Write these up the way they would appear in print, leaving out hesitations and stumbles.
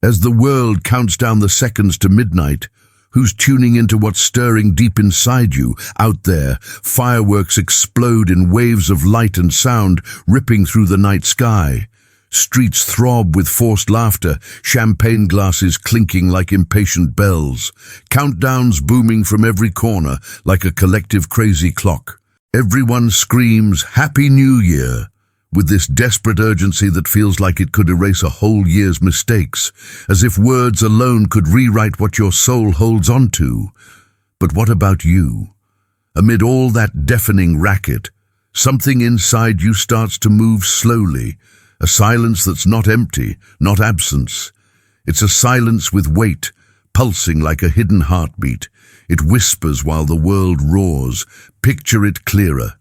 As the world counts down the seconds to midnight, who's tuning into what's stirring deep inside you? Out there, fireworks explode in waves of light and sound, ripping through the night sky. Streets throb with forced laughter, champagne glasses clinking like impatient bells. Countdowns booming from every corner like a collective crazy clock. Everyone screams, "Happy New Year!" with this desperate urgency that feels like it could erase a whole year's mistakes, as if words alone could rewrite what your soul holds on to. But what about you? Amid all that deafening racket, something inside you starts to move slowly, a silence that's not empty, not absence. It's a silence with weight, pulsing like a hidden heartbeat. It whispers while the world roars. Picture it clearer.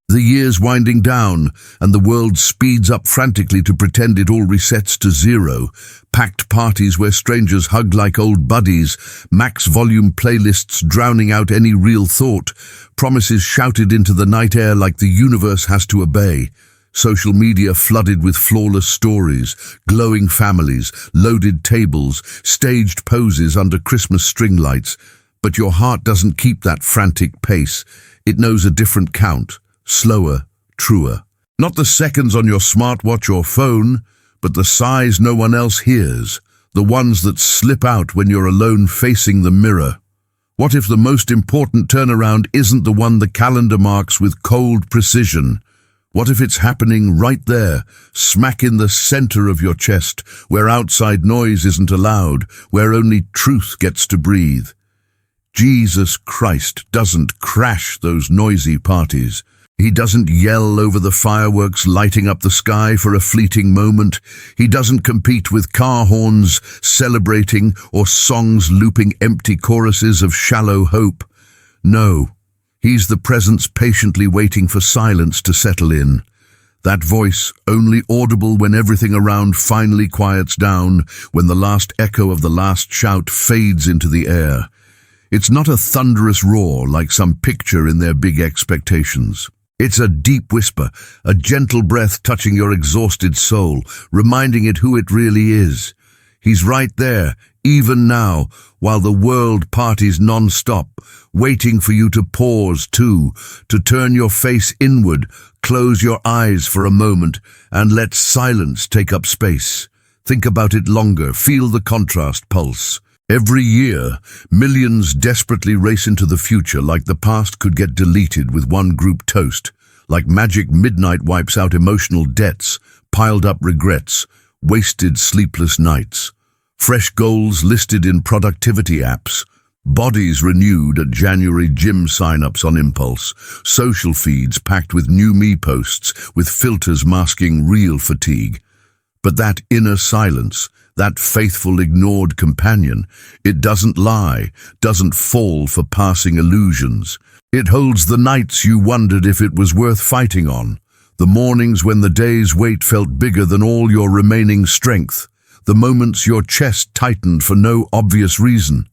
The year's winding down, and the world speeds up frantically to pretend it all resets to zero. Packed parties where strangers hug like old buddies, max volume playlists drowning out any real thought, promises shouted into the night air like the universe has to obey. Social media flooded with flawless stories, glowing families, loaded tables, staged poses under Christmas string lights. But your heart doesn't keep that frantic pace. It knows a different count. Slower, truer. Not the seconds on your smartwatch or phone, but the sighs no one else hears, the ones that slip out when you're alone facing the mirror. What if the most important turnaround isn't the one the calendar marks with cold precision? What if it's happening right there, smack in the center of your chest, where outside noise isn't allowed, where only truth gets to breathe? Jesus Christ doesn't crash those noisy parties. He doesn't yell over the fireworks lighting up the sky for a fleeting moment. He doesn't compete with car horns celebrating or songs looping empty choruses of shallow hope. No, he's the presence patiently waiting for silence to settle in. That voice, only audible when everything around finally quiets down, when the last echo of the last shout fades into the air. It's not a thunderous roar like some picture in their big expectations. It's a deep whisper, a gentle breath touching your exhausted soul, reminding it who it really is. He's right there, even now, while the world parties non-stop, waiting for you to pause too, to turn your face inward, close your eyes for a moment, and let silence take up space. Think about it longer, feel the contrast pulse. Every year, millions desperately race into the future like the past could get deleted with one group toast, like magic midnight wipes out emotional debts, piled up regrets, wasted sleepless nights, fresh goals listed in productivity apps, bodies renewed at January gym sign-ups on impulse, social feeds packed with new me posts with filters masking real fatigue. But that inner silence, that faithful ignored companion, it doesn't lie, doesn't fall for passing illusions. It holds the nights you wondered if it was worth fighting on, the mornings when the day's weight felt bigger than all your remaining strength, the moments your chest tightened for no obvious reason.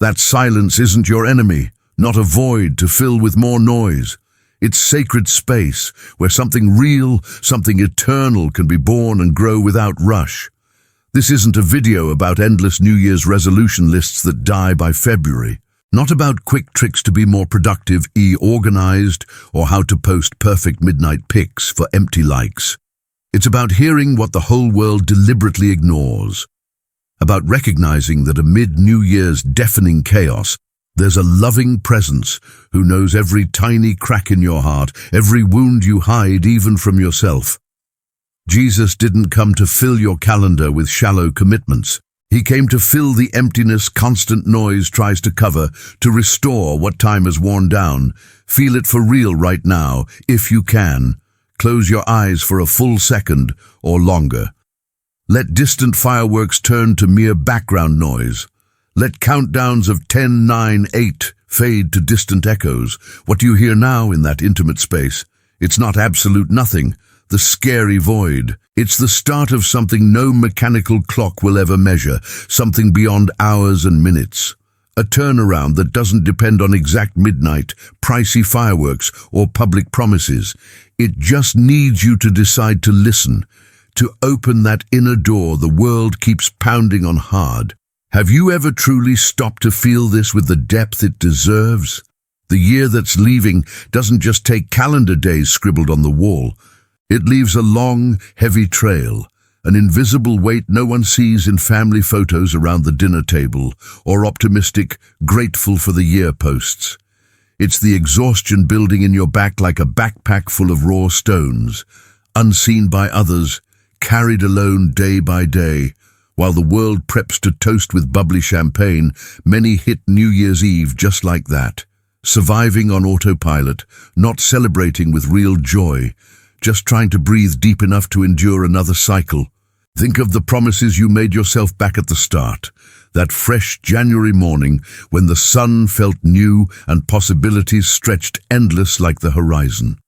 That silence isn't your enemy, not a void to fill with more noise. It's sacred space where something real, something eternal can be born and grow without rush. This isn't a video about endless New Year's resolution lists that die by February. Not about quick tricks to be more productive, organized, or how to post perfect midnight pics for empty likes. It's about hearing what the whole world deliberately ignores. About recognizing that amid New Year's deafening chaos, there's a loving presence who knows every tiny crack in your heart, every wound you hide even from yourself. Jesus didn't come to fill your calendar with shallow commitments. He came to fill the emptiness constant noise tries to cover, to restore what time has worn down. Feel it for real right now, if you can. Close your eyes for a full second or longer. Let distant fireworks turn to mere background noise. Let countdowns of 10, 9, 8 fade to distant echoes. What do you hear now in that intimate space? It's not absolute nothing, the scary void. It's the start of something no mechanical clock will ever measure, something beyond hours and minutes. A turnaround that doesn't depend on exact midnight, pricey fireworks, or public promises. It just needs you to decide to listen, to open that inner door the world keeps pounding on hard. Have you ever truly stopped to feel this with the depth it deserves? The year that's leaving doesn't just take calendar days scribbled on the wall. It leaves a long, heavy trail, an invisible weight no one sees in family photos around the dinner table or optimistic, grateful for the year posts. It's the exhaustion building in your back like a backpack full of raw stones, unseen by others, carried alone day by day. While the world preps to toast with bubbly champagne, many hit New Year's Eve just like that, surviving on autopilot, not celebrating with real joy, just trying to breathe deep enough to endure another cycle. Think of the promises you made yourself back at the start, that fresh January morning when the sun felt new and possibilities stretched endless like the horizon.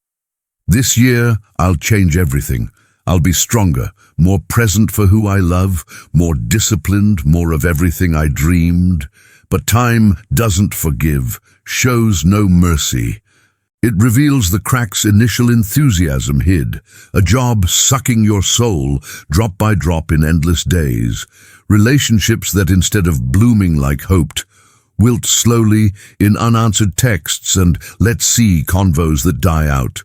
This year, I'll change everything. I'll be stronger, more present for who I love, more disciplined, more of everything I dreamed. But time doesn't forgive, shows no mercy. It reveals the cracks initial enthusiasm hid, a job sucking your soul drop by drop in endless days, relationships that instead of blooming like hoped, wilt slowly in unanswered texts and let's see convos that die out.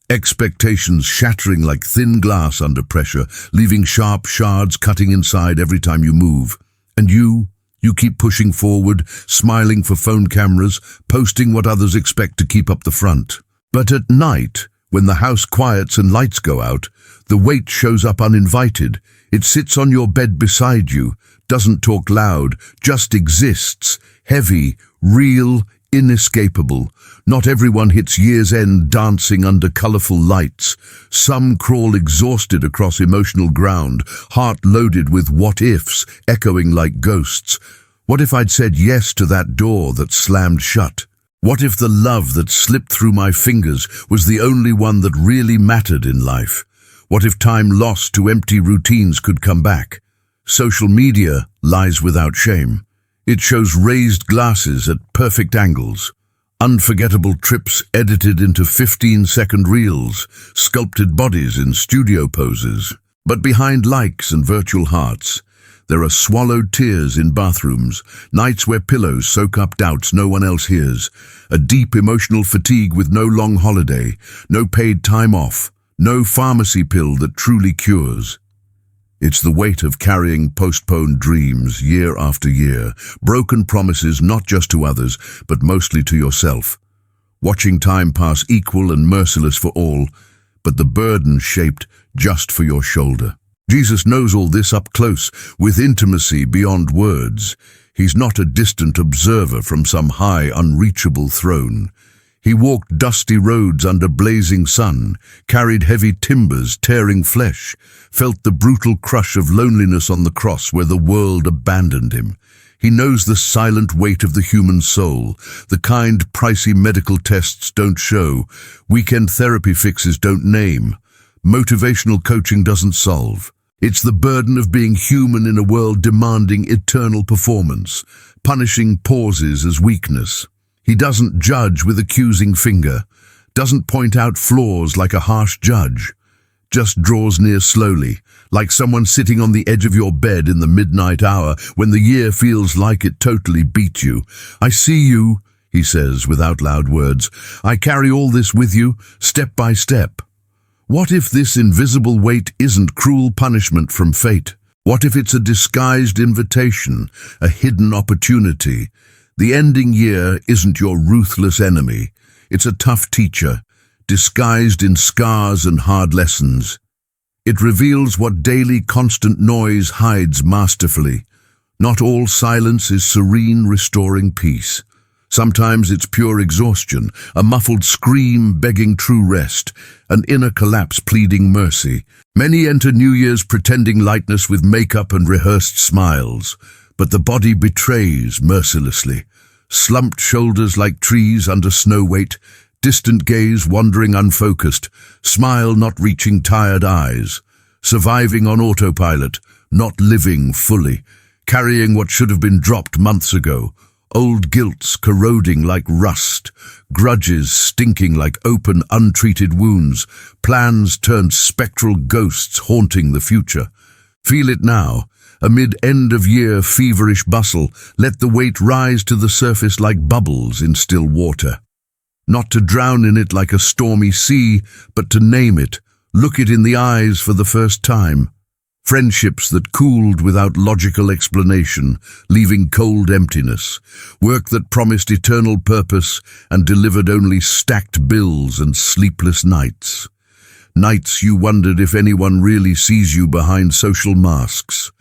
Expectations shattering like thin glass under pressure, leaving sharp shards cutting inside every time you move. And you keep pushing forward, smiling for phone cameras, posting what others expect to keep up the front. But at night, when the house quiets and lights go out, the weight shows up uninvited. It sits on your bed beside you, doesn't talk loud, just exists, heavy, real, inescapable. Not everyone hits year's end dancing under colourful lights. Some crawl exhausted across emotional ground, heart loaded with what-ifs, echoing like ghosts. What if I'd said yes to that door that slammed shut? What if the love that slipped through my fingers was the only one that really mattered in life? What if time lost to empty routines could come back? Social media lies without shame. It shows raised glasses at perfect angles, unforgettable trips edited into 15-second reels, sculpted bodies in studio poses. But behind likes and virtual hearts, there are swallowed tears in bathrooms, nights where pillows soak up doubts no one else hears, a deep emotional fatigue with no long holiday, no paid time off, no pharmacy pill that truly cures. It's the weight of carrying postponed dreams year after year, broken promises not just to others, but mostly to yourself. Watching time pass equal and merciless for all, but the burden shaped just for your shoulder. Jesus knows all this up close, with intimacy beyond words. He's not a distant observer from some high, unreachable throne. He walked dusty roads under blazing sun, carried heavy timbers tearing flesh, felt the brutal crush of loneliness on the cross where the world abandoned him. He knows the silent weight of the human soul, the kind pricey medical tests don't show, weekend therapy fixes don't name, motivational coaching doesn't solve. It's the burden of being human in a world demanding eternal performance, punishing pauses as weakness. He doesn't judge with accusing finger, doesn't point out flaws like a harsh judge, just draws near slowly, like someone sitting on the edge of your bed in the midnight hour when the year feels like it totally beat you. I see you, he says without loud words. I carry all this with you, step by step. What if this invisible weight isn't cruel punishment from fate? What if it's a disguised invitation, a hidden opportunity? The ending year isn't your ruthless enemy. It's a tough teacher, disguised in scars and hard lessons. It reveals what daily constant noise hides masterfully. Not all silence is serene, restoring peace. Sometimes it's pure exhaustion, a muffled scream begging true rest, an inner collapse pleading mercy. Many enter New Year's pretending lightness with makeup and rehearsed smiles, but the body betrays mercilessly. Slumped shoulders like trees under snow weight, distant gaze wandering unfocused, smile not reaching tired eyes, surviving on autopilot, not living fully, carrying what should have been dropped months ago, old guilts corroding like rust, grudges stinking like open, untreated wounds, plans turned spectral ghosts haunting the future. Feel it now. Amid end-of-year feverish bustle, let the weight rise to the surface like bubbles in still water. Not to drown in it like a stormy sea, but to name it, look it in the eyes for the first time. Friendships that cooled without logical explanation, leaving cold emptiness. Work that promised eternal purpose and delivered only stacked bills and sleepless nights. Nights you wondered if anyone really sees you behind social masks.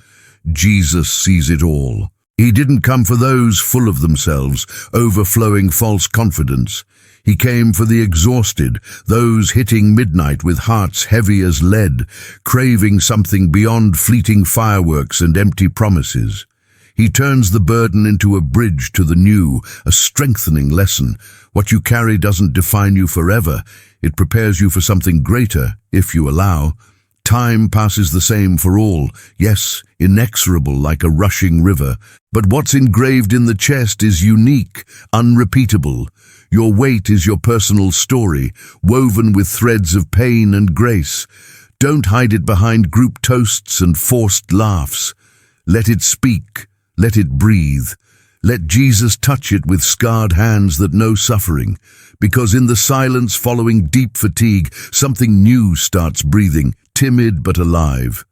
Jesus sees it all. He didn't come for those full of themselves, overflowing false confidence. He came for the exhausted, those hitting midnight with hearts heavy as lead, craving something beyond fleeting fireworks and empty promises. He turns the burden into a bridge to the new, a strengthening lesson. What you carry doesn't define you forever. It prepares you for something greater, if you allow. Time passes the same for all, yes, inexorable like a rushing river. But what's engraved in the chest is unique, unrepeatable. Your weight is your personal story, woven with threads of pain and grace. Don't hide it behind group toasts and forced laughs. Let it speak, let it breathe. Let Jesus touch it with scarred hands that know suffering, because in the silence following deep fatigue, something new starts breathing, timid but alive.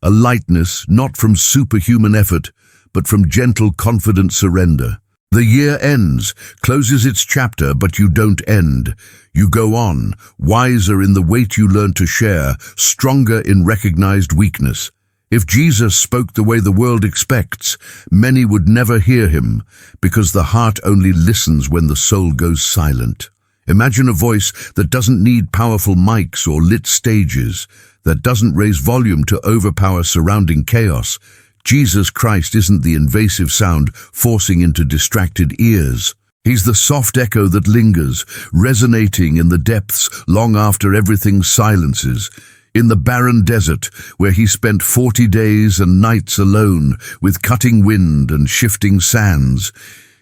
A lightness not from superhuman effort, but from gentle, confident surrender. The year ends, closes its chapter, but you don't end. You go on, wiser in the weight you learn to share, stronger in recognized weakness. If Jesus spoke the way the world expects, many would never hear him, because the heart only listens when the soul goes silent. Imagine a voice that doesn't need powerful mics or lit stages, that doesn't raise volume to overpower surrounding chaos. Jesus Christ isn't the invasive sound forcing into distracted ears. He's the soft echo that lingers, resonating in the depths long after everything silences. In the barren desert, where he spent 40 days and nights alone with cutting wind and shifting sands,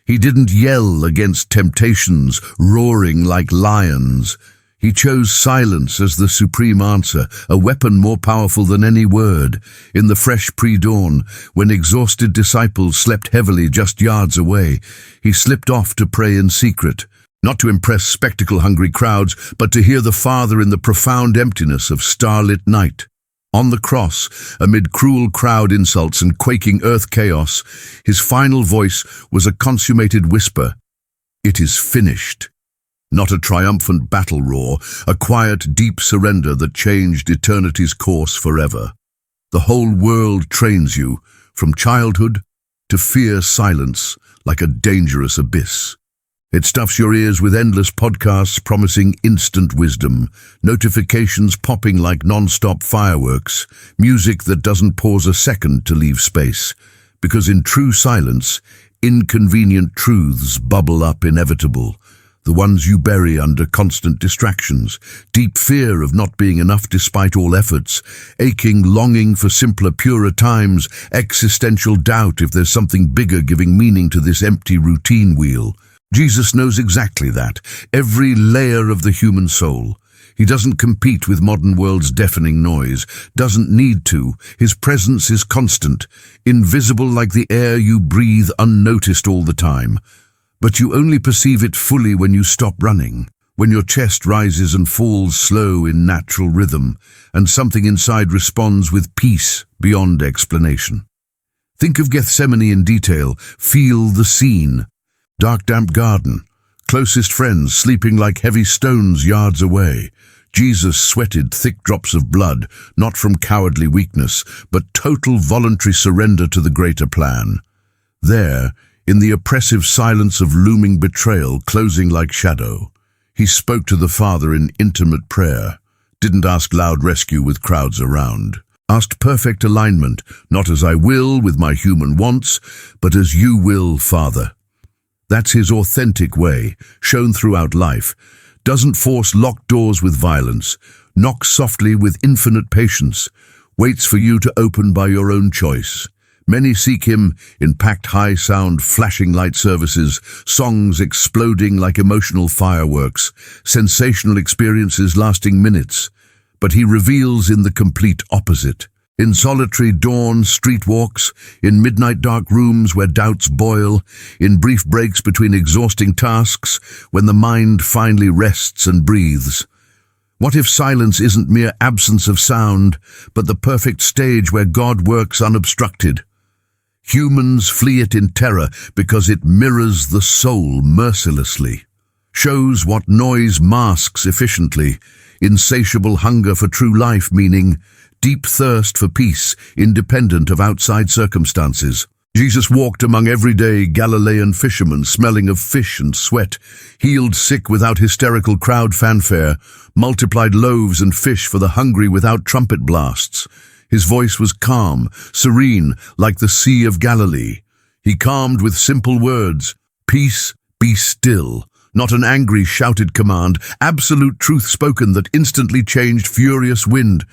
he didn't yell against temptations, roaring like lions. He chose silence as the supreme answer, a weapon more powerful than any word. In the fresh pre-dawn, when exhausted disciples slept heavily just yards away, he slipped off to pray in secret, not to impress spectacle-hungry crowds, but to hear the Father in the profound emptiness of starlit night. On the cross, amid cruel crowd insults and quaking earth chaos, his final voice was a consummated whisper. It is finished. Not a triumphant battle roar, a quiet, deep surrender that changed eternity's course forever. The whole world trains you, from childhood to fear silence, like a dangerous abyss. It stuffs your ears with endless podcasts promising instant wisdom, notifications popping like non-stop fireworks, music that doesn't pause a second to leave space. Because in true silence, inconvenient truths bubble up inevitable. The ones you bury under constant distractions, deep fear of not being enough despite all efforts, aching longing for simpler, purer times, existential doubt if there's something bigger giving meaning to this empty routine wheel. Jesus knows exactly that, every layer of the human soul. He doesn't compete with modern world's deafening noise, doesn't need to. His presence is constant, invisible like the air you breathe, unnoticed all the time. But you only perceive it fully when you stop running, when your chest rises and falls slow in natural rhythm, and something inside responds with peace beyond explanation. Think of Gethsemane in detail, feel the scene. Dark, damp garden, closest friends sleeping like heavy stones yards away. Jesus sweated thick drops of blood, not from cowardly weakness, but total voluntary surrender to the greater plan. There, in the oppressive silence of looming betrayal closing like shadow, he spoke to the Father in intimate prayer, didn't ask loud rescue with crowds around, asked perfect alignment, not as I will with my human wants, but as you will, Father. That's his authentic way, shown throughout life. Doesn't force locked doors with violence, knocks softly with infinite patience, waits for you to open by your own choice. Many seek him in packed high-sound flashing light services, songs exploding like emotional fireworks, sensational experiences lasting minutes. But he reveals in the complete opposite. In solitary dawn street walks, in midnight dark rooms where doubts boil, in brief breaks between exhausting tasks, when the mind finally rests and breathes. What if silence isn't mere absence of sound, but the perfect stage where God works unobstructed? Humans flee it in terror because it mirrors the soul mercilessly, shows what noise masks efficiently, insatiable hunger for true life, meaning deep thirst for peace, independent of outside circumstances. Jesus walked among everyday Galilean fishermen, smelling of fish and sweat, healed sick without hysterical crowd fanfare, multiplied loaves and fish for the hungry without trumpet blasts. His voice was calm, serene, like the Sea of Galilee. He calmed with simple words, "Peace, be still." Not an angry, shouted command, absolute truth spoken that instantly changed furious wind.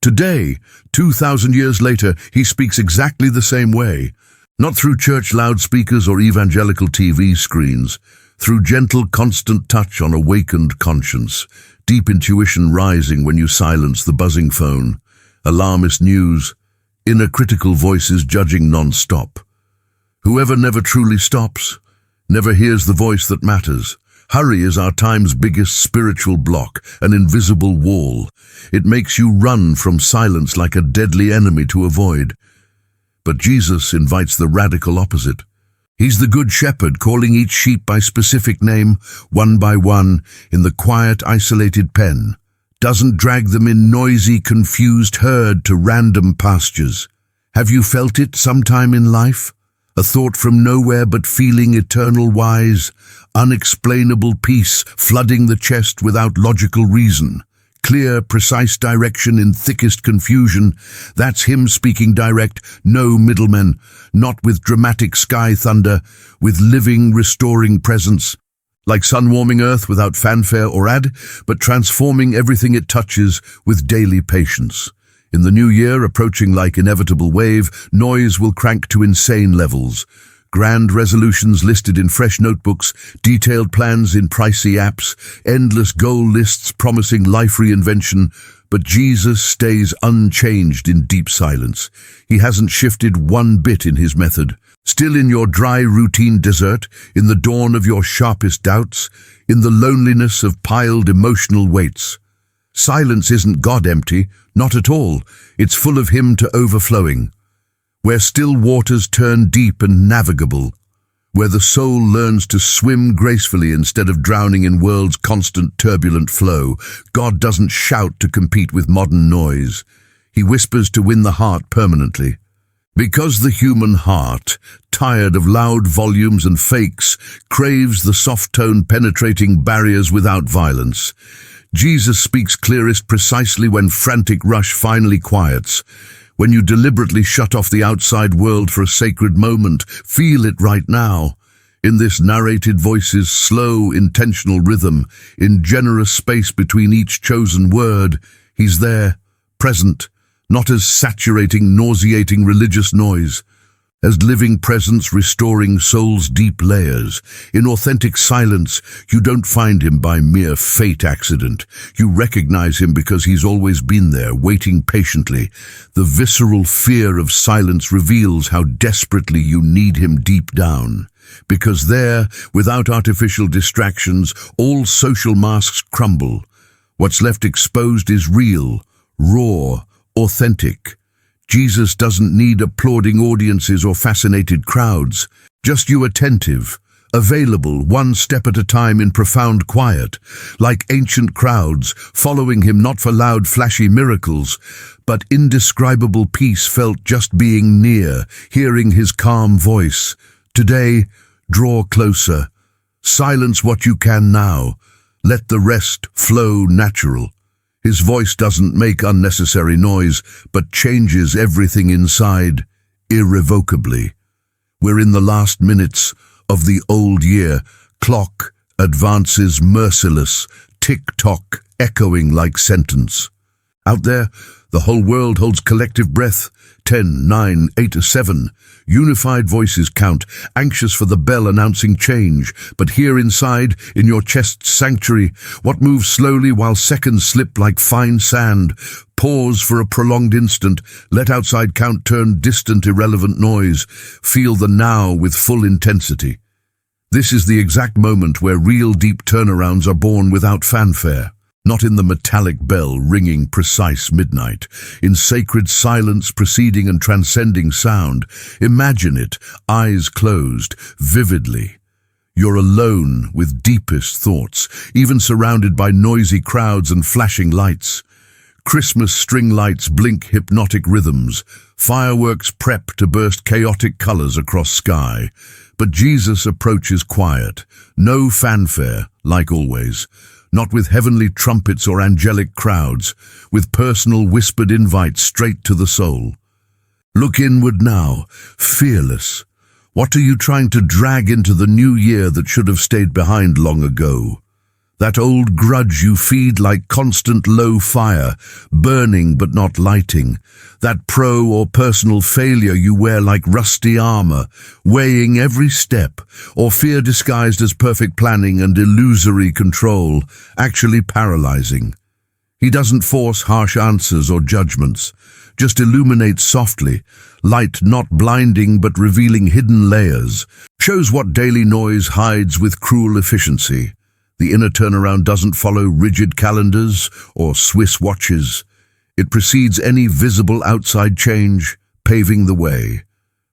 Today, 2,000 years later, he speaks exactly the same way. Not through church loudspeakers or evangelical TV screens, through gentle, constant touch on awakened conscience, deep intuition rising when you silence the buzzing phone, alarmist news, inner critical voices judging non-stop. Whoever never truly stops, never hears the voice that matters. Hurry is our time's biggest spiritual block, an invisible wall. It makes you run from silence like a deadly enemy to avoid. But Jesus invites the radical opposite. He's the good shepherd, calling each sheep by specific name, one by one, in the quiet, isolated pen. Doesn't drag them in noisy, confused herd to random pastures. Have you felt it sometime in life? A thought from nowhere but feeling eternal wise, unexplainable peace flooding the chest without logical reason. Clear, precise direction in thickest confusion. That's him speaking direct, no middlemen, not with dramatic sky thunder, with living, restoring presence. Like sun warming earth without fanfare or ad, but transforming everything it touches with daily patience. In the new year, approaching like inevitable wave, noise will crank to insane levels. Grand resolutions listed in fresh notebooks, detailed plans in pricey apps, endless goal lists promising life reinvention. But Jesus stays unchanged in deep silence. He hasn't shifted one bit in his method. Still in your dry routine desert, in the dawn of your sharpest doubts, in the loneliness of piled emotional weights. Silence isn't God empty, not at all. It's full of him to overflowing. Where still waters turn deep and navigable, where the soul learns to swim gracefully instead of drowning in world's constant turbulent flow, God doesn't shout to compete with modern noise. He whispers to win the heart permanently. Because the human heart, tired of loud volumes and fakes, craves the soft tone penetrating barriers without violence. Jesus speaks clearest precisely when frantic rush finally quiets. When you deliberately shut off the outside world for a sacred moment, feel it right now. In this narrated voice's slow, intentional rhythm, in generous space between each chosen word, he's there, present, not as saturating, nauseating religious noise, as living presence restoring soul's deep layers. In authentic silence, you don't find him by mere fate accident. You recognize him because he's always been there, waiting patiently. The visceral fear of silence reveals how desperately you need him deep down. Because there, without artificial distractions, all social masks crumble. What's left exposed is real, raw, authentic. Jesus doesn't need applauding audiences or fascinated crowds, just you attentive, available one step at a time in profound quiet, like ancient crowds, following him not for loud, flashy miracles, but indescribable peace felt just being near, hearing his calm voice. Today, draw closer. Silence what you can now. Let the rest flow natural. His voice doesn't make unnecessary noise, but changes everything inside, irrevocably. We're in the last minutes of the old year. Clock advances merciless, tick-tock echoing like sentence. Out there, the whole world holds collective breath, 10, 9, 8, 7. Unified voices count, anxious for the bell announcing change. But here inside, in your chest's sanctuary, what moves slowly while seconds slip like fine sand? Pause for a prolonged instant, let outside count turn distant, irrelevant noise. Feel the now with full intensity. This is the exact moment where real deep turnarounds are born without fanfare. Not in the metallic bell ringing precise midnight, in sacred silence preceding and transcending sound. Imagine it, eyes closed, vividly. You're alone with deepest thoughts, even surrounded by noisy crowds and flashing lights. Christmas string lights blink hypnotic rhythms, fireworks prep to burst chaotic colors across sky. But Jesus approaches quiet, no fanfare, like always. Not with heavenly trumpets or angelic crowds, with personal whispered invites straight to the soul. Look inward now, fearless. What are you trying to drag into the new year that should have stayed behind long ago? That old grudge you feed like constant low fire, burning but not lighting. That pro or personal failure you wear like rusty armor, weighing every step, or fear disguised as perfect planning and illusory control, actually paralyzing. He doesn't force harsh answers or judgments, just illuminates softly, light not blinding but revealing hidden layers, shows what daily noise hides with cruel efficiency. The inner turnaround doesn't follow rigid calendars or Swiss watches. It precedes any visible outside change, paving the way.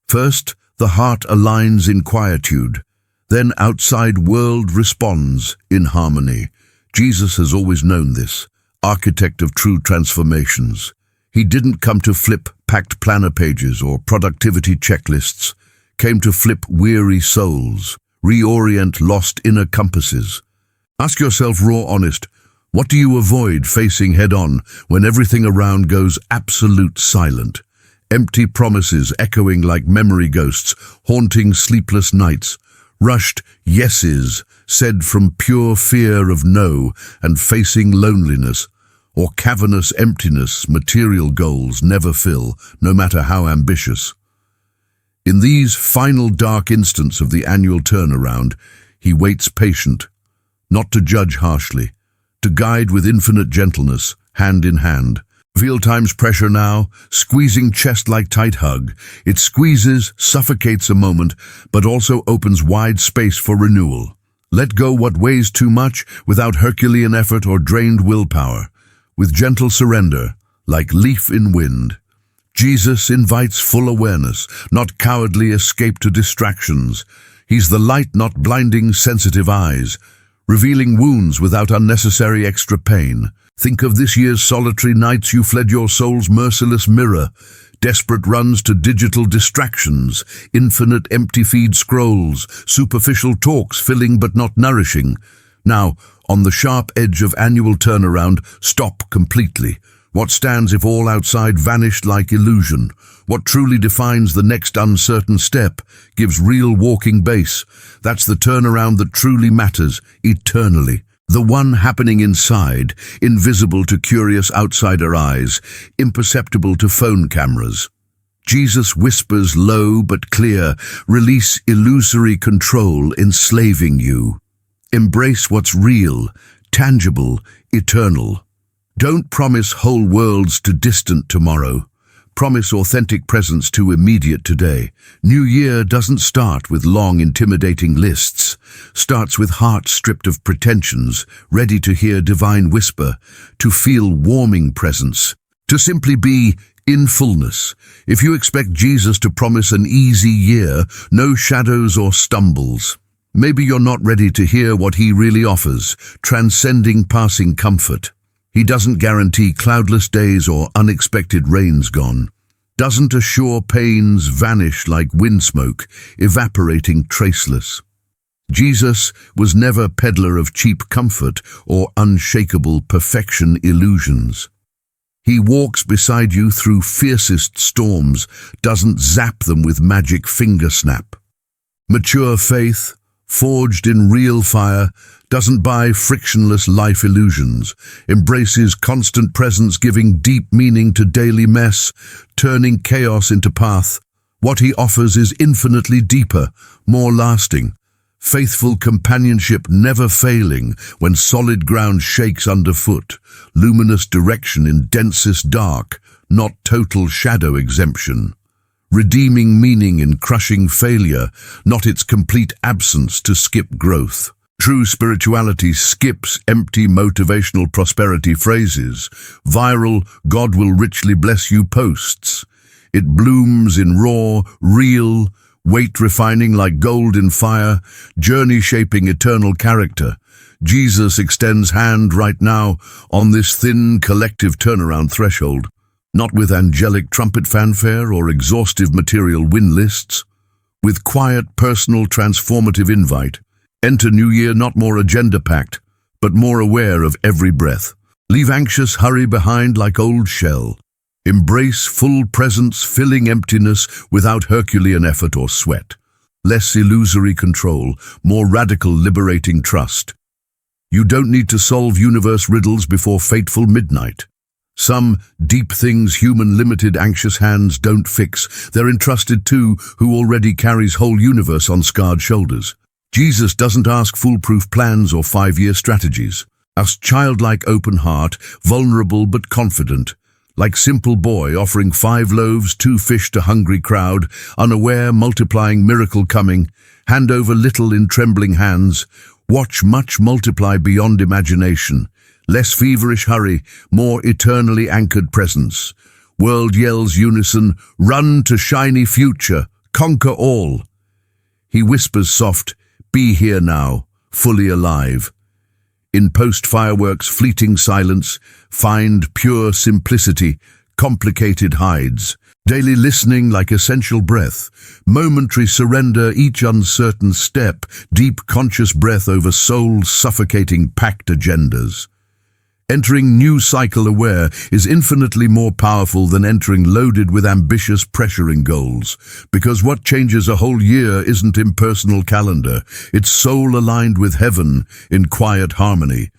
First, the heart aligns in quietude. Then outside world responds in harmony. Jesus has always known this, architect of true transformations. He didn't come to flip packed planner pages or productivity checklists, came to flip weary souls, reorient lost inner compasses. Ask yourself raw honest, what do you avoid facing head-on when everything around goes absolute silent? Empty promises echoing like memory ghosts, haunting sleepless nights. Rushed yeses said from pure fear of no and facing loneliness. Or cavernous emptiness material goals never fill, no matter how ambitious. In these final dark instants of the annual turnaround, he waits patient, not to judge harshly, to guide with infinite gentleness, hand in hand. Feel time's pressure now, squeezing chest like tight hug. It squeezes, suffocates a moment, but also opens wide space for renewal. Let go what weighs too much without Herculean effort or drained willpower. With gentle surrender, like leaf in wind. Jesus invites full awareness, not cowardly escape to distractions. He's the light, not blinding sensitive eyes, revealing wounds without unnecessary extra pain. Think of this year's solitary nights you fled your soul's merciless mirror, desperate runs to digital distractions, infinite empty feed scrolls, superficial talks filling but not nourishing. Now, on the sharp edge of annual turnaround, stop completely. What stands if all outside vanished like illusion? What truly defines the next uncertain step, gives real walking base? That's the turnaround that truly matters, eternally. The one happening inside, invisible to curious outsider eyes, imperceptible to phone cameras. Jesus whispers low but clear, release illusory control enslaving you. Embrace what's real, tangible, eternal. Don't promise whole worlds to distant tomorrow. Promise authentic presence to immediate today. New Year doesn't start with long, intimidating lists. Starts with heart stripped of pretensions, ready to hear divine whisper, to feel warming presence, to simply be in fullness. If you expect Jesus to promise an easy year, no shadows or stumbles, maybe you're not ready to hear what he really offers, transcending passing comfort. He doesn't guarantee cloudless days or unexpected rains gone. Doesn't assure pains vanish like wind smoke, evaporating traceless. Jesus was never peddler of cheap comfort or unshakable perfection illusions. He walks beside you through fiercest storms, doesn't zap them with magic finger snap. Mature faith, forged in real fire, doesn't buy frictionless life illusions, embraces constant presence, giving deep meaning to daily mess, turning chaos into path. What he offers is infinitely deeper, more lasting. Faithful companionship never failing when solid ground shakes underfoot, luminous direction in densest dark, not total shadow exemption. Redeeming meaning in crushing failure, not its complete absence to skip growth. True spirituality skips empty motivational prosperity phrases, viral "God will richly bless you" posts. It blooms in raw, real, weight refining like gold in fire, journey shaping eternal character. Jesus extends hand right now on this thin collective turnaround threshold, not with angelic trumpet fanfare or exhaustive material win lists, with quiet personal transformative invite. Enter New Year not more agenda-packed, but more aware of every breath. Leave anxious hurry behind like old shell. Embrace full presence, filling emptiness without Herculean effort or sweat. Less illusory control, more radical liberating trust. You don't need to solve universe riddles before fateful midnight. Some deep things human limited anxious hands don't fix. They're entrusted to who already carries whole universe on scarred shoulders. Jesus doesn't ask foolproof plans or 5-year strategies. Asks childlike open heart, vulnerable but confident. Like simple boy offering 5 loaves, 2 fish to hungry crowd, unaware, multiplying miracle coming, hand over little in trembling hands, watch much multiply beyond imagination, less feverish hurry, more eternally anchored presence. World yells unison, run to shiny future, conquer all. He whispers soft, be here now, fully alive. In post-fireworks fleeting silence, find pure simplicity, complicated hides. Daily listening like essential breath, momentary surrender each uncertain step, deep conscious breath over soul's suffocating packed agendas. Entering new cycle aware is infinitely more powerful than entering loaded with ambitious pressuring goals, because what changes a whole year isn't impersonal calendar, it's soul aligned with heaven in quiet harmony.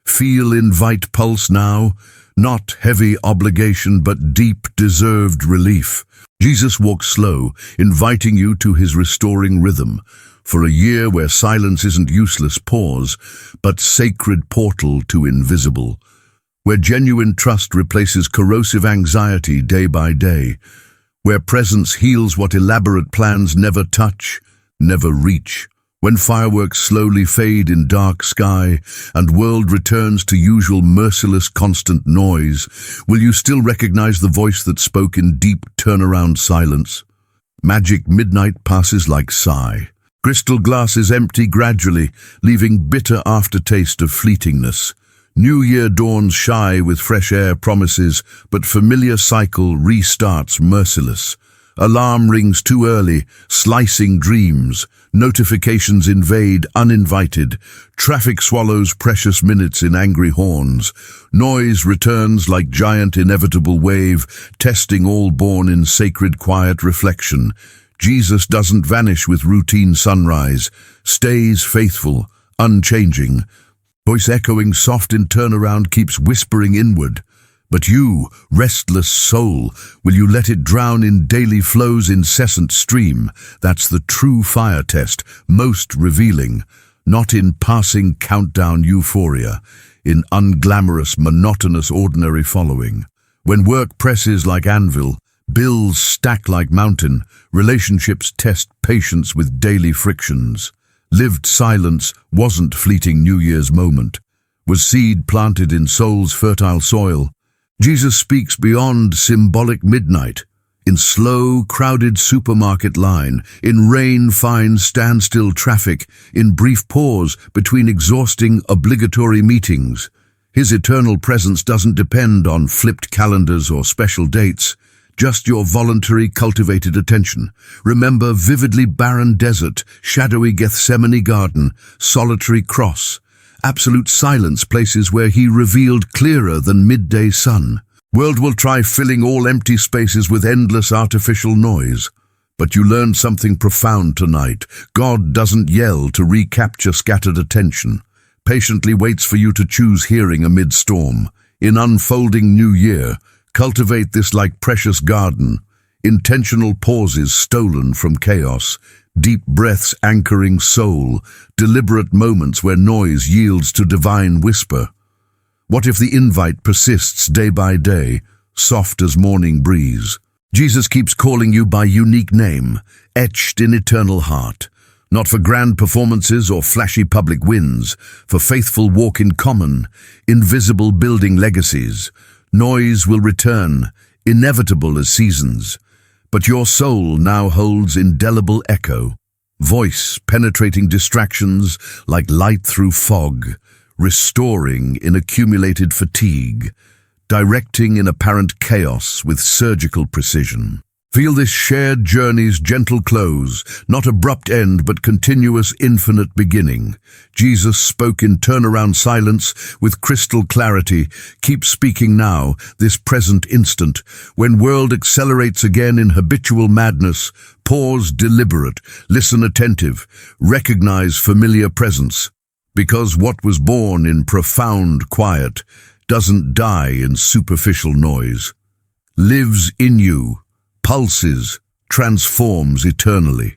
Feel invite pulse now, not heavy obligation but deep deserved relief. Jesus walks slow, inviting you to his restoring rhythm. For a year where silence isn't useless pause, but sacred portal to invisible. Where genuine trust replaces corrosive anxiety day by day. Where presence heals what elaborate plans never touch, never reach. When fireworks slowly fade in dark sky and world returns to usual merciless constant noise, will you still recognize the voice that spoke in deep turnaround silence? Magic midnight passes like sigh. Crystal glasses empty gradually, leaving bitter aftertaste of fleetingness. New year dawns shy with fresh air promises, but familiar cycle restarts merciless. Alarm rings too early, slicing dreams. Notifications invade uninvited. Traffic swallows precious minutes in angry horns. Noise returns like giant inevitable wave, testing all born in sacred quiet reflection. Jesus doesn't vanish with routine sunrise, stays faithful, unchanging. Voice echoing soft in turnaround keeps whispering inward. But you, restless soul, will you let it drown in daily flow's incessant stream? That's the true fire test, most revealing, not in passing countdown euphoria, in unglamorous, monotonous, ordinary following. When work presses like anvil, bills stack like mountain, relationships test patience with daily frictions. Lived silence wasn't fleeting New Year's moment, was seed planted in soul's fertile soil. Jesus speaks beyond symbolic midnight, in slow, crowded supermarket line, in rain-fine standstill traffic, in brief pause between exhausting obligatory meetings. His eternal presence doesn't depend on flipped calendars or special dates, just your voluntary cultivated attention. Remember vividly barren desert, shadowy Gethsemane garden, solitary cross. Absolute silence, places where he revealed clearer than midday sun. World will try filling all empty spaces with endless artificial noise. But you learned something profound tonight. God doesn't yell to recapture scattered attention. Patiently waits for you to choose hearing amid storm. In unfolding new year, cultivate this like precious garden. Intentional pauses stolen from chaos. Deep breaths anchoring soul. Deliberate moments where noise yields to divine whisper. What if the invite persists day by day, soft as morning breeze? Jesus keeps calling you by unique name, etched in eternal heart. Not for grand performances or flashy public wins, for faithful walk in common, invisible building legacies. Noise will return, inevitable as seasons. But your soul now holds indelible echo. Voice penetrating distractions like light through fog, restoring in accumulated fatigue, directing in apparent chaos with surgical precision. Feel this shared journey's gentle close, not abrupt end but continuous infinite beginning. Jesus spoke in turnaround silence with crystal clarity. Keep speaking now, this present instant. When world accelerates again in habitual madness, pause deliberate, listen attentive, recognize familiar presence. Because what was born in profound quiet doesn't die in superficial noise. Lives in you, pulses, transforms eternally.